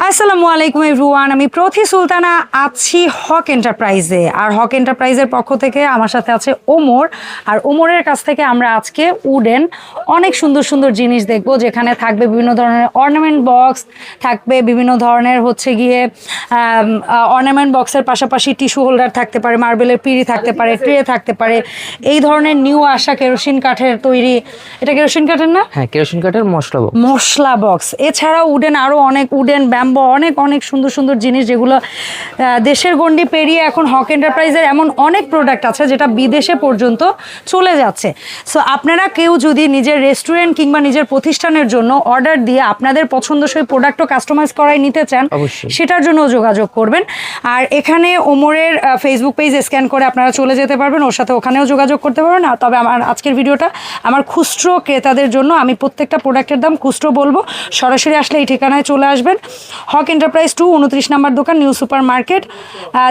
আসসালামু আলাইকুম এভরিওয়ান, আমি প্রথি সুলতানা আছি হক এন্টারপ্রাইজে। আর হক এন্টারপ্রাইজের পক্ষ থেকে আমার সাথে আছে ওমর। আর ওমরের কাছ থেকে আমরা আজকে উডেন অনেক সুন্দর সুন্দর জিনিস দেখব, যেখানে থাকবে বিভিন্ন ধরনের অর্নামেন্ট বক্স, থাকবে বিভিন্ন ধরনের হচ্ছে গিয়ে অর্নামেন্ট বক্সের পাশাপাশি টিস্যু হোল্ডার থাকতে পারে, মার্বেলের পিঁড়ি থাকতে পারে, ট্রে থাকতে পারে। এই ধরনের নিউ আসা কেরোসিন কাঠের তৈরি, এটা কেরোসিন কাঠের না? হ্যাঁ, কেরোসিন কাঠের মশলা বক্স। এছাড়াও উডেন আরও অনেক উডেন ব্যাম্বো অনেক অনেক সুন্দর সুন্দর জিনিস, যেগুলো দেশের গণ্ডি পেরিয়ে এখন হক এন্টারপ্রাইজের এমন অনেক প্রোডাক্ট আছে যেটা বিদেশে পর্যন্ত চলে যাচ্ছে। সো আপনারা কেউ যদি নিজের রেস্টুরেন্ট কিংবা নিজের প্রতিষ্ঠানের জন্য অর্ডার দিয়ে আপনাদের পছন্দসই প্রোডাক্টও কাস্টমাইজ করাই নিতে চান, সেটার জন্য যোগাযোগ করবেন। আর এখানে ওমরের ফেসবুক পেজ স্ক্যান করে আপনারা চলে যেতে পারবেন, ওর সাথে ওখানেও যোগাযোগ করতে পারবেন। তবে আমার আজকের ভিডিওটা আমার খুচরো ক্রেতাদের জন্য, আমি প্রত্যেকটা প্রোডাক্টের দাম খুচরো বলবো। সরাসরি আসলে এই ঠিকানায় চলে আসবেন, হক এন্টারপ্রাইজ 2, 29 নম্বর দোকান, নিউ সুপার মার্কেট,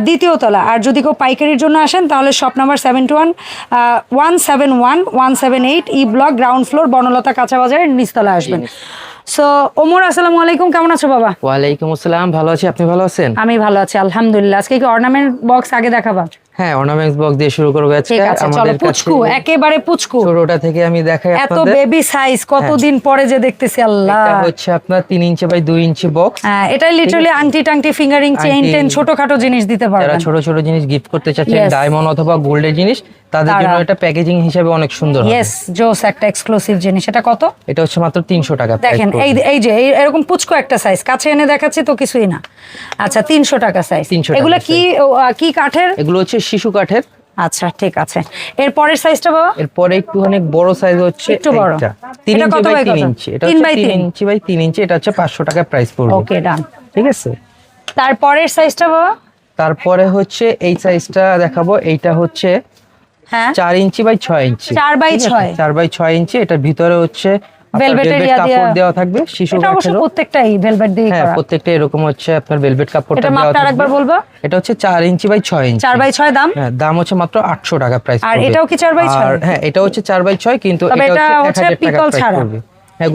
দ্বিতীয় তলা। আর যদি কেউ পাইকারির জন্য আসেন তাহলে shop number 178 E block, ground floor, Banalata কাঁচা বাজারের নিচতলা আসবেন। সো ওমর, আসসালামু আলাইকুম, কেমন আছো বাবা? ওয়ালাইকুম আসসালাম, ভালো আছি, আপনি ভালো আছেন? আমি ভালো আছি আলহামদুলিল্লাহ। আজকে কি অর্নামেন্ট বক্স আগে দেখাবা? হ্যাঁ, অর্নামেন্টস বক্স দিয়ে শুরু করব আজকে। আমাদের পুচকু, একেবারে পুচকু, ছোটটা থেকে আমি দেখাই আপনাদের। এত বেবি সাইজ, কতদিন পরে যে দেখতেছি আল্লাহ। এটা হচ্ছে আপনার 3 ইঞ্চি বাই 2 ইঞ্চি বক্স। হ্যাঁ, এটা লিটারালি আংটি টাংটি, ফিঙ্গারিং, চেইন টেন, ছোটখাটো জিনিস দিতে পারবেন। যারা ছোট ছোট জিনিস গিফট করতে চাচ্ছেন, ডায়মন্ড অথবা গোল্ডের জিনিস, তাদের জন্য এটা প্যাকেজিং হিসেবে অনেক সুন্দর হবে। ইয়েস, জোস একটা এক্সক্লুসিভ জিনিস। এটা কত? এটা হচ্ছে মাত্র 300 টাকা। দেখেন এই যে এরকম পুচকু একটা সাইজ, কাছে এনে দেখাচ্ছি তো কিছুই না। আচ্ছা, 300 টাকা সাইজ। এগুলো কি কাঠের? এগুলো হচ্ছে শিশু কাঠের। আচ্ছা, ঠিক আছে। এর পরের সাইজটা বাবা? এরপরে একটু অনেক বড় সাইজ হচ্ছে, একটু বড়, 3 ইঞ্চি বাই 3 ইঞ্চি। এটা হচ্ছে 3 ইঞ্চি বাই 3 ইঞ্চি। এটা হচ্ছে 500 টাকা প্রাইস পড়বে। ওকে, ডান। ঠিক আছে। তারপরের সাইজটা বাবা? তারপরে হচ্ছে এই সাইজটা দেখাবো। এইটা হচ্ছে 4 inch by 6 inch. 4 by 6, 4 by 6 ইঞ্চি। এটার ভিতরে হচ্ছে ভেলভেট কাপড় দেওয়া থাকবে, শিশু কাঠের। এটা অবশ্য প্রত্যেকটাই ভেলভেট দিয়ে করা। হ্যাঁ, প্রত্যেকটা এরকম হচ্ছে আপনার ভেলভেট কাপড়টা দেওয়া থাকবে। এটা মাপটা আরেকবার বলবো? এটা হচ্ছে 4 ইঞ্চি বাই 6 ইঞ্চি। 4 বাই 6 দাম? হ্যাঁ, দাম হচ্ছে মাত্র 800 টাকা প্রাইস পড়বে। আর এটাও কি 4 বাই 6? আর হ্যাঁ, এটা হচ্ছে 4 বাই 6, কিন্তু এটা হচ্ছে পিতল ছাড়া।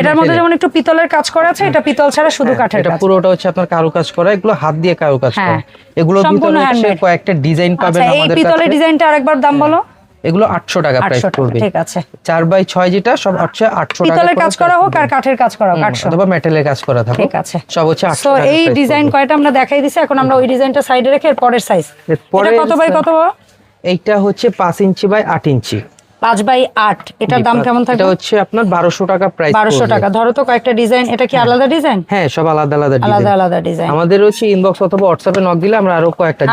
এটার মধ্যে যেমন একটু পিতলের কাজ করা আছে, এটা পিতল ছাড়া শুধু কাঠের কাজ। এটা পুরোটা হচ্ছে আপনার কারুকাজ করা, এগুলো হাত দিয়ে কারুকাজ করা। এগুলোর ভিতরে হচ্ছে কয়েকটা ডিজাইন পাবেন আমাদের কাছে। এই পিতলের ডিজাইনটা আরেকবার দাম বলো? এগুলো 800 টাকা প্রাইস পড়বে। ঠিক আছে। 4 বাই 6 যেটা, সব হচ্ছে 800 টাকা। পিতলের কাজ করা হোক আর কাঠের কাজ করা হোক 800, অথবা মেটালের কাজ করা থাকুক, ঠিক আছে, সব হচ্ছে 800 সো টাকা। এই ডিজাইন কয়টা আমরা দেখাই দিছি, এখন আমরা ওই ডিজাইনটা সাইডে রেখে এর পরের সাইজ। এটা কত বাই কত? এইটা হচ্ছে 5 ইঞ্চি বাই 8 ইঞ্চি। 5 বাই 8। এটার দাম কেমন থাকবে? এটা হচ্ছে আপনার 1200 টাকা প্রাইস। 1200 টাকা। ধরো তো কয়েকটা ডিজাইন, এটা কি আলাদা ডিজাইন? হ্যাঁ, সব আলাদা আলাদা ডিজাইন। আমাদের হচ্ছে ইনবক্স অথবা হোয়াটসঅ্যাপে নক দিলে আমরা আরো কয়েকটা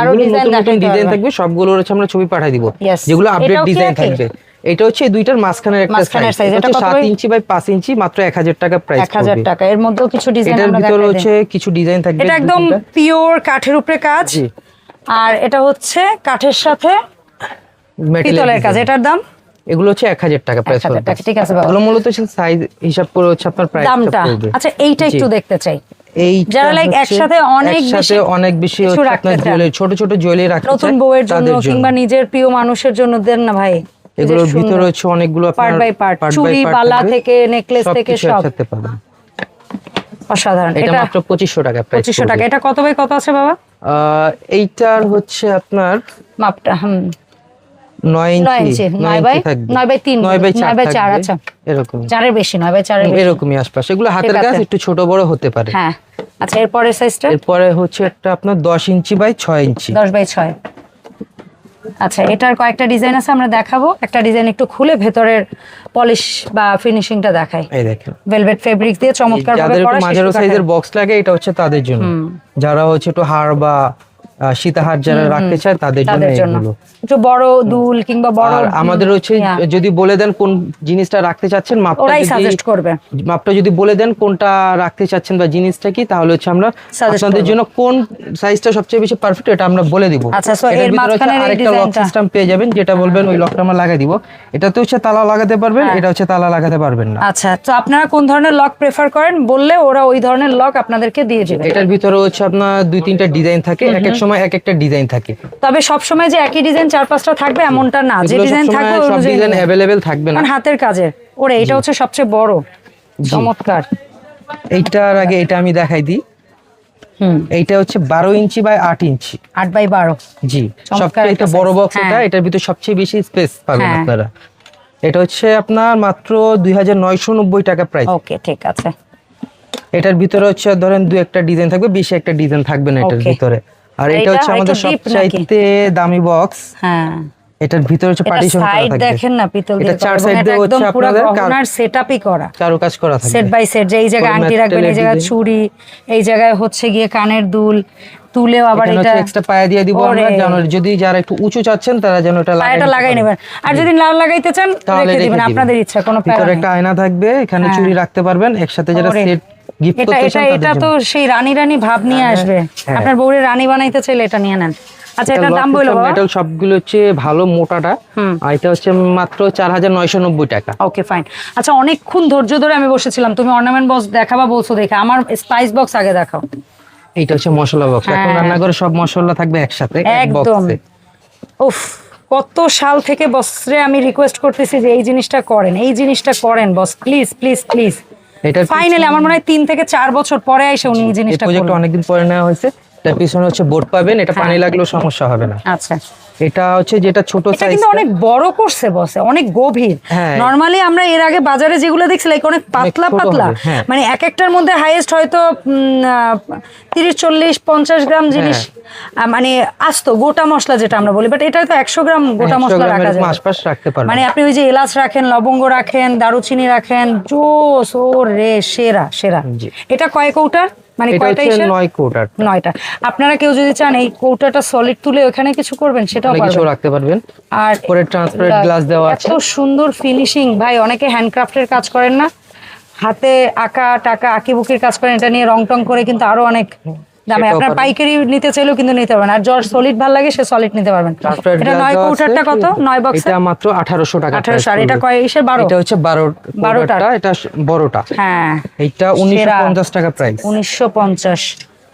নতুন ডিজাইন থাকবে, সবগুলোর হচ্ছে আমরা ছবি পাঠিয়ে দিব, যেগুলো আপডেট ডিজাইন থাকবে। এটা হচ্ছে দুইটার মাঝখানের একটা সাইজ। এটা হচ্ছে 7 ইঞ্চি বাই 5 ইঞ্চি, মাত্র 1000 টাকা প্রাইস পড়বে। 1000 টাকা। এর মধ্যেও কিছু ডিজাইন আমরা দেখাই। এটার ভিতরে হচ্ছে কিছু ডিজাইন থাকবে। এটা একদম পিওর কাঠের উপরে কাজ, আর এটা হচ্ছে কাঠের সাথে পিতলের কাজ। এটার দাম? এগুলো হচ্ছে 1000 টাকা প্রাইস পড়বে। ঠিক আছে বাবা। এগুলো মূলত সাইজ হিসাব করে হচ্ছে আপনার প্রাইসটা পড়বে। আচ্ছা, এইটা একটু দেখতে চাই। এই যারা লাইক একসাথে অনেক বেশি হচ্ছে আপনার জুয়েলারি, ছোট ছোট জুয়েলারি রাখতে চান, নতুন বউয়ের জন্য কিংবা নিজের প্রিয় মানুষের জন্য দেন না ভাই। এগুলোর ভিতরে হচ্ছে অনেকগুলো আপনার পার্ট বাই পার্ট, চুড়ি, বালা থেকে নেকলেস থেকে সব একসাথে পাবেন। অসাধারণ। এটা মাত্র 2500 টাকা প্রাইস। 2500 টাকা। এটা কত বাই কত আছে বাবা? এইটার হচ্ছে আপনার মাপটা 9 ইঞ্চি, 9 বাই 3, 9 বাই 4। আচ্ছা, এরকম 4 এর বেশি, 9 বাই 4 এরকমই আশপাশে। এগুলো হাতের কাজ, একটু ছোট বড় হতে পারে। হ্যাঁ, আচ্ছা, এর পরের সাইজটা? এরপরে হচ্ছে একটা আপনার 10 ইঞ্চি বাই 6 ইঞ্চি। 10 বাই 6। আচ্ছা, এটার কয়েকটা ডিজাইন আছে, আমরা দেখাবো। একটা ডিজাইন একটু খুলে ভেতরের পলিশ বা ফিনিশিংটা দেখাই। এই দেখেন, ভেলভেট ফেব্রিক দিয়ে চমৎকার ভাবে করা। যাদের মাঝারি সাইজের বক্স লাগে, এটা হচ্ছে তাদের জন্য। যারা হচ্ছে একটু হার বা সীতাহার যারা রাখতে চায়, তাদের জন্য এগুলো। একটু বড় দুল কিংবা বড়। আর আমাদের হচ্ছে যদি বলে দেন কোন জিনিসটা রাখতে চাচ্ছেন, মাপটা যদি বলে দেন কোনটা রাখতে চাচ্ছেন বা জিনিসটা কি, তাহলে হচ্ছে আমরা আপনাদের জন্য কোন সাইজটা সবচেয়ে বেশি পারফেক্ট এটা আমরা বলে দিব। আচ্ছা, সো এর মাঝখানে আরেকটা লক সিস্টেম পেয়ে যাবেন, যেটা বলবেন ওই লকটা আমরা লাগাই দিব। এটাতে হচ্ছে তালা লাগাতে পারবেন, এটা হচ্ছে তালা লাগাতে পারবেন না। আচ্ছা, তো আপনারা কোন ধরনের লক প্রেফার করেন বললে ওরা ওই ধরনের লক আপনাদেরকে দিয়ে দিবে। এটার ভিতরে হচ্ছে আপনার 2-3টা ডিজাইন থাকে, এক এক সময় এক একটা ডিজাইন থাকে। তবে সব সময় যে একই ডিজাইন 4-5টা থাকবে এমনটা না, যে ডিজাইন থাকবে সব ডিজাইন अवेलेबल থাকবে না, হাতের কাজের। ওরে, এটা হচ্ছে সবচেয়ে বড়, চমৎকার। এইটার আগে এটা আমি দেখাই দিই। এইটা হচ্ছে 12 ইঞ্চি বাই 8 ইঞ্চি, 8x12। জি, সবচেয়ে বড় বক্স এটা, এটার ভিতরে সবচেয়ে বেশি স্পেস পাবেন আপনারা। এটা হচ্ছে আপনার মাত্র 2990 টাকা প্রাইস। ওকে, ঠিক আছে। এটার ভিতরে হচ্ছে ধরেন দুই একটা ডিজাইন থাকবে, বেশি একটা ডিজাইন থাকবে না এটার ভিতরে। আর এটা হচ্ছে আমাদের সবচাইতে দামি বক্স। হ্যাঁ, এটার ভিতরে হচ্ছে পার্টিশন করা থাকবে। দেখেন না, পিতল দিয়ে এটা চার সাইড দিয়ে হচ্ছে আপনাদের গহনার সেটআপই করা, কারুকাজ করা থাকবে সেট বাই সেট। যে এই জায়গায় আংটি রাখবেন, এই জায়গায় চুড়ি, এই জায়গায় হচ্ছে গিয়ে কানের দুল, তুলেও আবার এটা এক্সট্রা পায়া দিয়ে দিব আমরা, যেন যদি যারা একটু উঁচু চাচ্ছেন তারা যেন এটা লাগাই নেবেন। আর যদি লাল লাগাইতে চান রেখে দিবেন, আপনাদের ইচ্ছা, কোনো প্যারা ভিতরে একটা আয়না থাকবে, এখানে চুড়ি রাখতে পারবেন একসাথে, যারা সেট গিফট করতে চান এটা তো সেই রানী রানী ভাব নিয়ে আসবে। আপনার বউরে রানী বানাইতে চাইলে এটা নিয়ে নেন। আচ্ছা, এটার দাম বলো বাবা? মেটাল সবগুলো হচ্ছে ভালো মোটাটা, আর এটা হচ্ছে মাত্র 4990 টাকা। ওকে, ফাইন। আচ্ছা, অনেকক্ষণ ধৈর্য ধরে আমি বসেছিলাম, তুমি অর্নামেন্ট বক্স দেখাবা বলছো দেখে, আমার স্পাইস বক্স আগে দেখাও। এইটা হচ্ছে মশলা বক্স, এখন রান্নাঘরে সব মশলা থাকবে একসাথে এক বক্সে। উফ, কত সাল থেকে বসরে আমি রিকোয়েস্ট করতেছি যে এই জিনিসটা করেন, এই জিনিসটা করেন বস, প্লিজ প্লিজ প্লিজ। এটা ফাইনালি আমার মনে হয় 3 থেকে 4 বছর পরে এসে উনি এই জিনিসটা করলেন। প্রজেক্ট অনেকদিন পরে নেওয়া হয়েছে। এটার পিছনে হচ্ছে বোর্ড পাবেন, এটা পানি লাগলেও সমস্যা হবে না। আচ্ছা, এটা হচ্ছে যেটা ছোট সাইজ, কিন্তু অনেক বড় করছে বসে, অনেক গভীর। নরমালি আমরা এর আগে বাজারে যেগুলো দেখছি লাইক অনেক পাতলা পাতলা, মানে এক একটার মধ্যে হাইয়েস্ট হয়তো 30 40 50 গ্রাম জিনিস, মানে আস্ত গোটা মশলা যেটা আমরা বলি, বাট এটা তো 100 গ্রাম গোটা মশলা রাখা যায়, আশপাশ রাখতে পারবেন। মানে আপনি ওই যে এলাচ রাখেন, লবঙ্গ রাখেন, দারুচিনি রাখেন, জোস ও রে সেরা সেরা। এটা কয় কৌটার, মানে কয়টা ইসে? 9 কৌটার। 9টা। আপনারা কেউ যদি চান এই কৌটাটা সলিড তুলে ওখানে কিছু করবেন, সেটাও পারবেন, রাখতে পারবেন। আর পরে ট্রান্সপারেন্ট গ্লাস দেওয়া আছে। এত সুন্দর ফিনিশিং ভাই। অনেকে হ্যান্ডক্রাফটের কাজ করেন না, হাতে আঁকা টাকা আঁকিবুকির কাজ করেন, এটা নিয়ে রং টং করে কিন্তু আরো অনেক দামে। আপনার পাইকারি নিতে চাইলেও কিন্তু নিতে পারবেন, আর যার সলিড ভালো লাগে সে সলিড নিতে পারবেন। এটা 9 কৌটারটা কত? 9 বক্স এটা মাত্র 1800 টাকা। 1800। আর এটা কয় ইসের? 12। এটা হচ্ছে 12টা, এটা বড়টা। হ্যাঁ, এটা 1950 টাকা প্রাইস। 1950।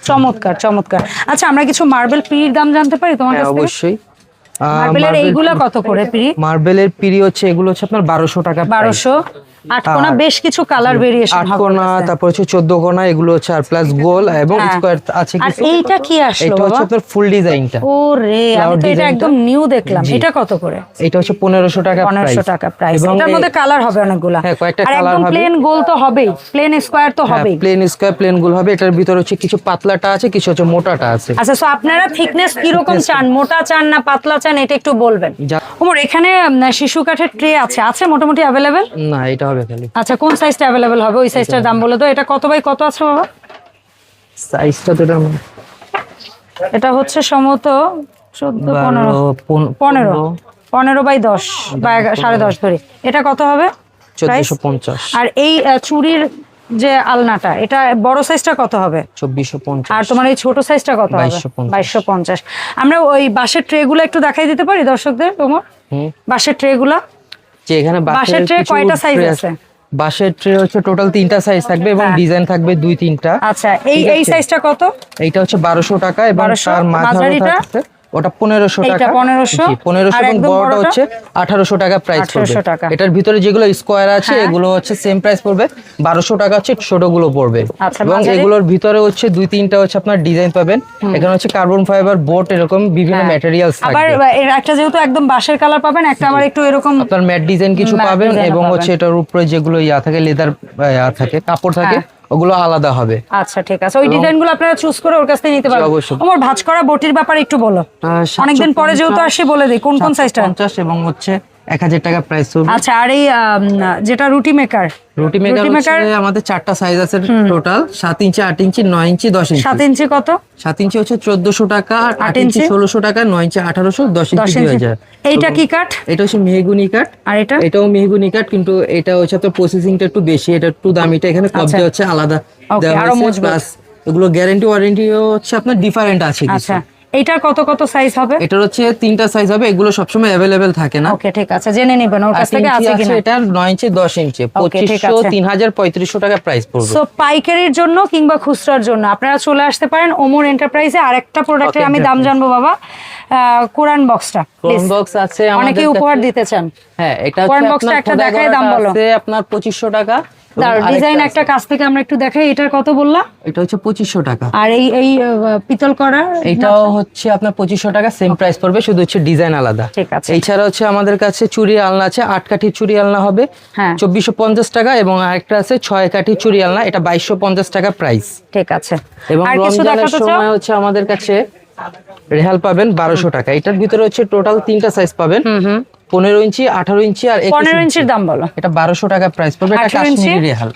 চমৎকার চমৎকার। আচ্ছা, আমরা কিছু মার্বেল পিরির দাম জানতে পারি তোমার কাছ থেকে? অবশ্যই। মার্বেলের এইগুলা কত করে পিরি? মার্বেলের পিরি হচ্ছে এগুলো হচ্ছে আপনার 1200 টাকা। 1200। 8 কোণা বেশ কিছু কালার ভেরিয়েশন হবে। 8 কোণা, তারপর হচ্ছে 14 কোণা, এগুলো হচ্ছে আর প্লাস গোল এবং স্কয়ার আছে কিছু। আর এইটা কি আসলো? এটা হচ্ছে আপনার ফুল ডিজাইনটা। ওরে, আমি তো এটা একদম নিউ দেখলাম। এটা কত করে? এটা হচ্ছে 1500 টাকা প্রাইস। 1500 টাকা প্রাইস। এটার মধ্যে কালার হবে অনেকগুলো। হ্যাঁ, কয়েকটা আর কালার একদম হবে। প্লেন গোল তো হবেই, প্লেন স্কয়ার তো হবেই। প্লেন স্কয়ার, প্লেন গোল হবে। এটার ভিতরে হচ্ছে কিছু পাতলাটা আছে, কিছু হচ্ছে মোটাটা আছে। আচ্ছা, সো আপনারা থিকনেস কি রকম চান, মোটা চান না পাতলা চান, এটা একটু বলবেন। ওমর, এখানে শিশু কাঠের ট্রে আছে মোটামুটি अवेलेबल? না, এটা হবে খালি। আচ্ছা, কোন সাইজটা अवेलेबल হবে? ওই সাইজটার দাম বলে দাও। এটা কত বাই কত আছে বাবা? সাইজটা তো এটা হচ্ছে সম্ভবত 15 বাই 10 বা 10.5 ধরে। এটা কত হবে? 1450। আর এই চুড়ির যে আলনাটা, এটা বড় সাইজটা কত হবে? 2450। আর তোমার এই ছোট সাইজটা কত হবে? 2250। আমরা ওই বাঁশের ট্রে গুলো একটু দেখাই দিতে পারি দর্শকদের? তোমার বাঁশের ট্রে গুলা, যে এখানে বাঁশের ট্রে কয়টা সাইজ আছে? বাঁশের ট্রে হচ্ছে টোটাল 3টা সাইজ থাকবে এবং ডিজাইন থাকবে 2-3টা। আচ্ছা, এই সাইজটা কত? এইটা হচ্ছে 1200 টাকা এবং তার মাঝারিটা ওটা 1500 টাকা। 1500 এবং বড়টা হচ্ছে 1800 টাকা প্রাইস পড়বে। এটার ভিতরে যেগুলো স্কয়ার আছে এগুলো হচ্ছে সেম প্রাইস পড়বে, 1200 টাকা হচ্ছে ছোটগুলো পড়বে। এবং এগুলোর ভিতরে হচ্ছে 2-3টা হচ্ছে আপনার ডিজাইন পাবেন। এখানে হচ্ছে কার্বন ফাইবার বোর্ড, এরকম বিভিন্ন ম্যাটেরিয়ালস থাকবে। আবার এর একটা যেহেতু একদম বাঁশের কালার পাবেন, একটা আবার একটু এরকম আপনার ম্যাট ডিজাইন কিছু পাবেন, এবং হচ্ছে এটার উপরে যেগুলো থাকে লেদার থাকে, কাপড় থাকে, ওগুলো আলাদা হবে। আচ্ছা, ঠিক আছে। ওই ডিজাইনগুলো আপনারা চুজ করে ওর কাছ থেকে নিতে পারবেন। আমার ভাঁজ করা বটির ব্যাপারে একটু বলো, অনেকদিন পরে যেহেতু আসি বলে দিই কোন কোন সাইজটা। 50 এবং হচ্ছে 1000 টাকা প্রাইস হবে। আচ্ছা, আর এই যেটা রুটি মেকার আমাদের 4টা সাইজ আছে টোটাল, 7 ইঞ্চি, 8 ইঞ্চি, 9 ইঞ্চি, 10 ইঞ্চি। 7 ইঞ্চি কত? 7 ইঞ্চি হচ্ছে 1400 টাকা, 8 ইঞ্চি 1600 টাকা, 9 ইঞ্চি 1800, 10 ইঞ্চি 2000। এইটা কি কাঠ? এটা হচ্ছে মেহগুনি কাঠ। আর এটাও মেহগুনি কাঠ, কিন্তু এটা হচ্ছে তো প্রসেসিংটা একটু বেশি, এটা একটু দামিটা। এখানে কবজা হচ্ছে আলাদা দেওয়া হয়েছে, প্লাস এগুলো গ্যারান্টি ওয়ারেন্টি হচ্ছে আপনার ডিফারেন্ট আছে কিছু। এইটার কত কত সাইজ হবে? এটার হচ্ছে 3টা সাইজ হবে, এগুলো সবসময় अवेलेबल থাকে না। ওকে, ঠিক আছে, জেনে নেবেন ওর কাছ থেকে আছে কিনা। এটা 9 ইঞ্চি 10 ইঞ্চি 2500 3000 3500 টাকা প্রাইস পড়বে। সো পাইকারির জন্য কিংবা খুচরার জন্য আপনারা চলে আসতে পারেন ওমর এন্টারপ্রাইজে। আরেকটা প্রোডাক্টের আমি দাম জানবো বাবা, কোরআন বক্সটা। কোরআন বক্স আছে আমাদের, অনেকে উপহার দিতে চান। হ্যাঁ, এটা কোরআন বক্সটা একটা দেখাই, দাম বলো। আছে আপনার 2500 টাকা, ডিজাইন একটা কাছ থেকে আমরা একটু দেখাই। এটার কত বললা? এটা হচ্ছে 2500 টাকা। আর এই পিতল করা এটাও হচ্ছে আপনার 2500 টাকা, সেম প্রাইস পড়বে, শুধু হচ্ছে ডিজাইন আলাদা। ঠিক আছে। এছাড়া হচ্ছে আমাদের কাছে চুড়ি আলনা আছে, 8 কাঠির চুড়ি আলনা হবে 2450 টাকা, এবং আরেকটা আছে 6 কাঠির চুড়ি আলনা, এটা 2250 টাকা প্রাইস। ঠিক আছে। এবং রমজানের সময় হচ্ছে আমাদের কাছে রেহাল পাবেন 1200 টাকা। এটার ভিতরে হচ্ছে টোটাল 3টা সাইজ পাবেন, 15 ইঞ্চি, 18 ইঞ্চি আর 15 ইঞ্চির দাম বলো। এটা 1200 টাকা প্রাইস পড়বে, এটা কাশ্মীরি রেহাল।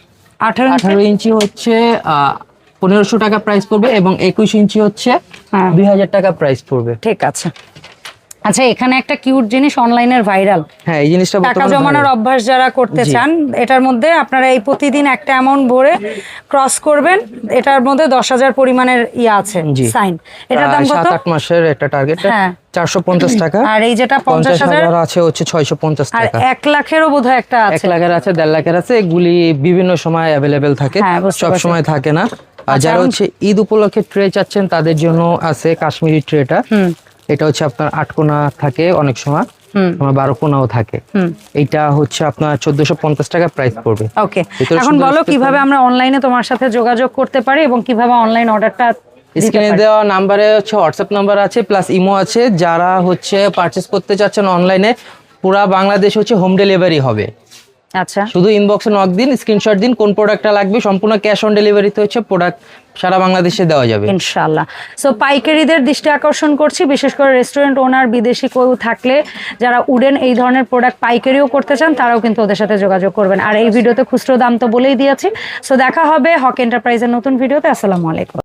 18 ইঞ্চি হচ্ছে 1500 টাকা প্রাইস পড়বে, এবং 21 ইঞ্চি হচ্ছে 2000 টাকা প্রাইস পড়বে। ঠিক আছে। আচ্ছা, এখানে একটা কিউট জিনিস অনলাইনের ভাইরাল। হ্যাঁ, এই জিনিসটা টাকা জমানোর অভ্যাস যারা করতে চান, এটার মধ্যে আপনারা এই প্রতিদিন একটা অ্যামাউন্ট ভরে ক্রস করবেন, এটার মধ্যে 10,000 পরিমাণের আছে সাইন। এটার দাম কত? 7-8 মাসের একটা টার্গেট, 450 টাকা। আর এই যেটা 50,000 আছে হচ্ছে 650 টাকা। আর 1 লাখেরও বোধহয় একটা আছে। 1 লাখের আছে, 1.5 লাখের আছে। এগুলি বিভিন্ন সময় অ্যাভেলেবেল থাকে, সব সময় থাকে না। আর যারা হচ্ছে ঈদ উপলক্ষে ট্রে চাচ্ছেন তাদের জন্য আছে কাশ্মীরি ট্রেটা। এটা হচ্ছে আপনার 8 কোণা থাকে, অনেক সময় 12 কোণাও থাকে। এটা হচ্ছে আপনার 1450 টাকা প্রাইস পড়বে। ওকে, এখন বলো কিভাবে আমরা অনলাইনে তোমার সাথে যোগাযোগ করতে পারি এবং কিভাবে অনলাইন অর্ডারটা? স্ক্রিনে দেওয়া নাম্বারে হচ্ছে হোয়াটসঅ্যাপ নাম্বার আছে, প্লাস ইমো আছে। যারা হচ্ছে পারচেজ করতে চাচ্ছেন অনলাইনে, পুরা বাংলাদেশ হচ্ছে হোম ডেলিভারি হবে। আচ্ছা, শুধু ইনবক্সে নক দিন, স্ক্রিনশট দিন কোন প্রোডাক্টটা লাগবে, সম্পূর্ণ ক্যাশ অন ডেলিভারিতে হচ্ছে প্রোডাক্ট সারা বাংলাদেশে দেওয়া যাবে ইনশাআল্লাহ। সো পাইকারিদের দৃষ্টি আকর্ষণ করছি, বিশেষ করে রেস্টুরেন্ট ওনার, বিদেশি কেউ থাকলে যারা উডেন এই ধরনের প্রোডাক্ট পাইকারিও করতে চান, তারাও কিন্তু ওদের সাথে যোগাযোগ করবেন। আর এই ভিডিওতে খুচরো দাম তো বলেই দিয়েছি। সো দেখা হবে হক এন্টারপ্রাইজের নতুন ভিডিওতে। আসসালামু আলাইকুম।